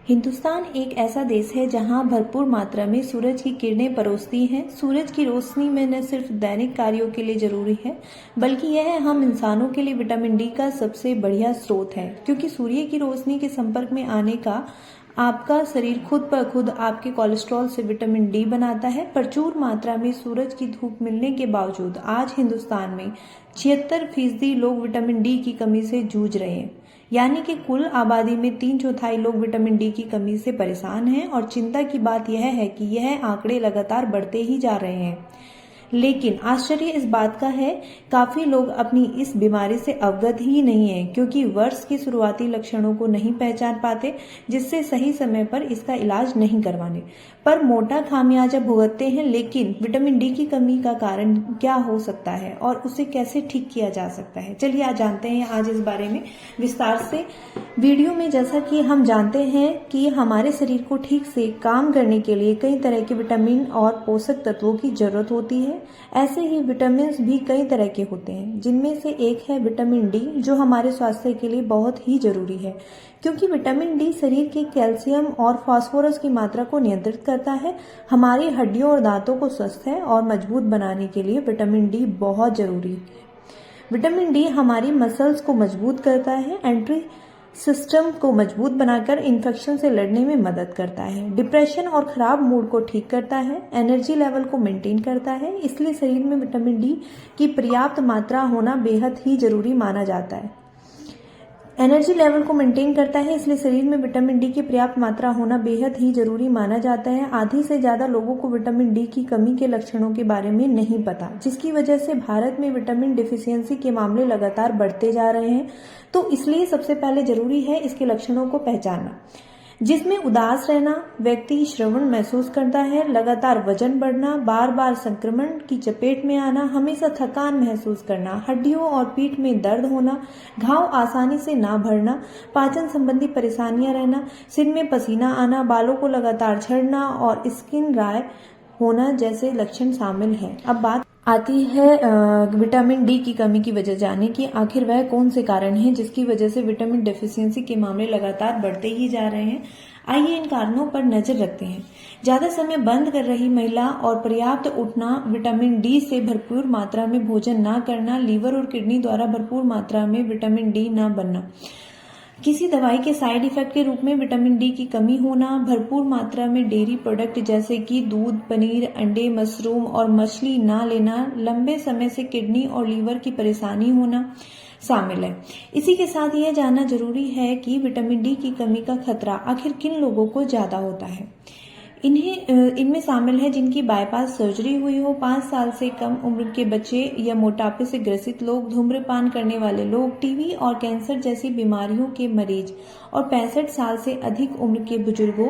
हिंदुस्तान एक ऐसा देश है जहां भरपूर मात्रा में सूरज की किरणें परोसती हैं। सूरज की रोशनी में न सिर्फ दैनिक कार्यों के लिए जरूरी है, बल्कि यह हम इंसानों के लिए विटामिन डी का सबसे बढ़िया स्रोत है। क्योंकि सूर्य की रोशनी के संपर्क में आने का आपका शरीर खुद ब खुद आपके कोलेस्ट्रॉल से विटामिन डी बनाता है। प्रचुर मात्रा में सूरज की धूप मिलने के बावजूद आज हिंदुस्तान में 76% लोग विटामिन डी की कमी से जूझ रहे हैं। यानी कि कुल आबादी में 3/4 लोग विटामिन डी की कमी से परेशान हैं। और चिंता की बात यह है कि यह आंकड़े लगातार बढ़ते ही जा रहे हैं। लेकिन आश्चर्य इस बात का है, काफी लोग अपनी इस बीमारी से अवगत ही नहीं है, क्योंकि वर्ष के शुरुआती लक्षणों को नहीं पहचान पाते, जिससे सही समय पर इसका इलाज नहीं करवाने पर मोटा खामियाजा भुगतते हैं। लेकिन विटामिन डी की कमी का कारण क्या हो सकता है और उसे कैसे ठीक किया जा सकता है, चलिए आज जानते हैं आज इस बारे में विस्तार से वीडियो में। जैसा कि हम जानते हैं कि हमारे शरीर को ठीक से काम करने के लिए कई तरह के विटामिन और पोषक तत्वों की जरूरत होती है। ऐसे ही विटामिन भी कई तरह के होते हैं, जिनमें से एक है विटामिन डी, जो हमारे स्वास्थ्य के लिए बहुत ही जरूरी है। क्योंकि विटामिन डी शरीर के कैल्शियम और फास्फोरस की मात्रा को नियंत्रित करता है। हमारी हड्डियों और दांतों को स्वस्थ और मजबूत बनाने के लिए विटामिन डी बहुत जरूरी है। विटामिन डी हमारी मसल्स को मजबूत करता है, एंट्री सिस्टम को मजबूत बनाकर इन्फेक्शन से लड़ने में मदद करता है, डिप्रेशन और खराब मूड को ठीक करता है, एनर्जी लेवल को मेंटेन करता है। इसलिए शरीर में विटामिन डी की पर्याप्त मात्रा होना बेहद ही जरूरी माना जाता है। एनर्जी लेवल को मेंटेन करता है, इसलिए शरीर में विटामिन डी की पर्याप्त मात्रा होना बेहद ही जरूरी माना जाता है। आधी से ज्यादा लोगों को विटामिन डी की कमी के लक्षणों के बारे में नहीं पता, जिसकी वजह से भारत में विटामिन डिफिशियंसी के मामले लगातार बढ़ते जा रहे हैं। तो इसलिए सबसे पहले जरूरी है इसके लक्षणों को पहचानना, जिसमें उदास रहना, व्यक्ति श्रवण महसूस करता है, लगातार वजन बढ़ना, बार बार संक्रमण की चपेट में आना, हमेशा थकान महसूस करना, हड्डियों और पीठ में दर्द होना, घाव आसानी से ना भरना, पाचन संबंधी परेशानियां रहना, सिर में पसीना आना, बालों को लगातार झड़ना और स्किन ड्राई होना जैसे लक्षण शामिल हैं। अब बात आती है विटामिन डी की कमी की वजह जानने की। आखिर वह कौन से कारण हैं जिसकी वजह से विटामिन डेफिशिएंसी के मामले लगातार बढ़ते ही जा रहे हैं। आइए इन कारणों पर नजर रखते हैं। ज्यादा समय बंद कर रही महिला और पर्याप्त उठना, विटामिन डी से भरपूर मात्रा में भोजन ना करना, लीवर और किडनी द्वारा भरपूर मात्रा में विटामिन डी ना बनना, किसी दवाई के साइड इफेक्ट के रूप में विटामिन डी की कमी होना, भरपूर मात्रा में डेयरी प्रोडक्ट जैसे कि दूध, पनीर, अंडे, मशरूम और मछली ना लेना, लंबे समय से किडनी और लीवर की परेशानी होना शामिल है। इसी के साथ यह जानना जरूरी है कि विटामिन डी की कमी का खतरा आखिर किन लोगों को ज्यादा होता है। इनमें शामिल है जिनकी बाईपास सर्जरी हुई हो, 5 साल से कम उम्र के बच्चे या मोटापे से ग्रसित लोग, धूम्रपान करने वाले लोग, टीबी और कैंसर जैसी बीमारियों के मरीज और 65 साल से अधिक उम्र के बुजुर्गों।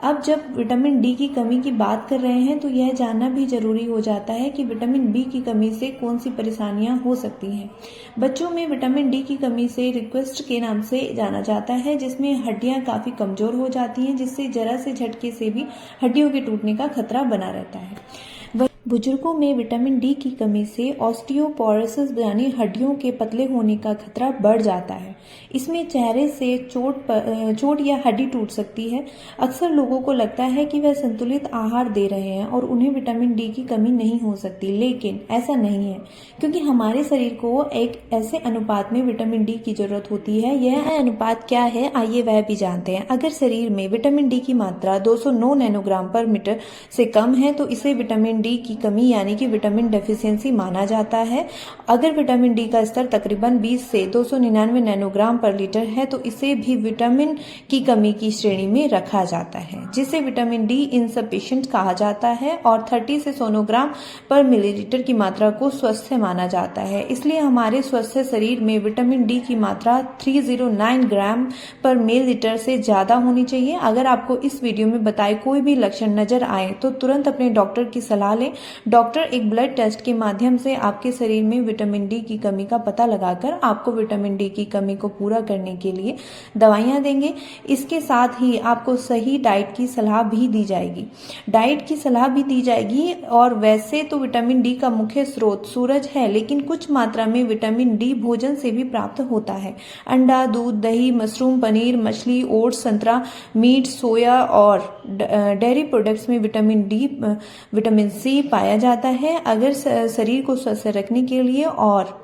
अब जब विटामिन डी की कमी की बात कर रहे हैं तो यह जानना भी जरूरी हो जाता है कि विटामिन बी की कमी से कौन सी परेशानियां हो सकती हैं। बच्चों में विटामिन डी की कमी से रिक्वेस्ट के नाम से जाना जाता है, जिसमें हड्डियां काफी कमजोर हो जाती हैं, जिससे जरा से झटके से भी हड्डियों के टूटने का खतरा बना रहता है। बुजुर्गों में विटामिन डी की कमी से ऑस्टियोपोरोसिस यानी हड्डियों के पतले होने का खतरा बढ़ जाता है। इसमें चेहरे से चोट या हड्डी टूट सकती है। अक्सर लोगों को लगता है कि वह संतुलित आहार दे रहे हैं और उन्हें विटामिन डी की कमी नहीं हो सकती, लेकिन ऐसा नहीं है, क्योंकि हमारे शरीर को एक ऐसे अनुपात में विटामिन डी की जरूरत होती है। यह अनुपात क्या है, आइए वह भी जानते हैं। अगर शरीर में विटामिन डी की मात्रा 209 नैनोग्राम पर मीटर से कम है तो इसे विटामिन डी की कमी यानी कि विटामिन डेफिशिएंसी माना जाता है। अगर विटामिन डी का स्तर तकरीबन 20 से 299 नैनोग्राम पर लीटर है तो इसे भी विटामिन की कमी की श्रेणी में रखा जाता है, जिसे विटामिन डी इनसफिशिएंट कहा जाता है। और 30 से 100 ग्राम पर मिलीलीटर की मात्रा को स्वस्थ माना जाता है। इसलिए हमारे स्वस्थ शरीर में विटामिन डी की मात्रा 309 ग्राम पर मिलीलीटर से ज्यादा होनी चाहिए। अगर आपको इस वीडियो में बताए कोई भी लक्षण नजर आए तो तुरंत अपने डॉक्टर की सलाह लें। डॉक्टर एक ब्लड टेस्ट के माध्यम से आपके शरीर में विटामिन डी की कमी का पता लगाकर आपको विटामिन डी की कमी को पूरा करने के लिए दवाइयाँ देंगे। इसके साथ ही आपको सही डाइट की सलाह भी दी जाएगी। डाइट की सलाह भी दी जाएगी। और वैसे तो विटामिन डी का मुख्य स्रोत सूरज है, लेकिन कुछ मात्रा में विटामिन डी भोजन से भी प्राप्त होता है। अंडा, दूध, दही, मशरूम, पनीर, मछली, ओट्स, संतरा, मीट, सोया और डेयरी प्रोडक्ट्स में विटामिन सी पाया जाता है। अगर शरीर को स्वस्थ रखने के लिए और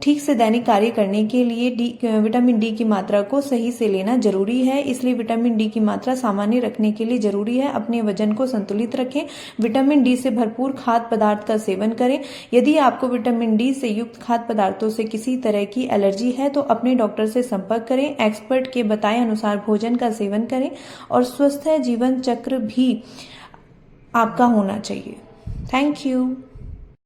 ठीक से दैनिक कार्य करने के लिए विटामिन डी की मात्रा को सही से लेना जरूरी है। इसलिए विटामिन डी की मात्रा सामान्य रखने के लिए जरूरी है। अपने वजन को संतुलित रखें। विटामिन डी से भरपूर खाद्य पदार्थ का सेवन करें। यदि आपको विटामिन डी से युक्त खाद्य पदार्थों से किसी तरह की एलर्जी है तो अपने डॉक्टर से संपर्क करें। एक्सपर्ट के बताए अनुसार भोजन का सेवन करें और स्वस्थ जीवन चक्र भी आपका होना चाहिए। Thank you.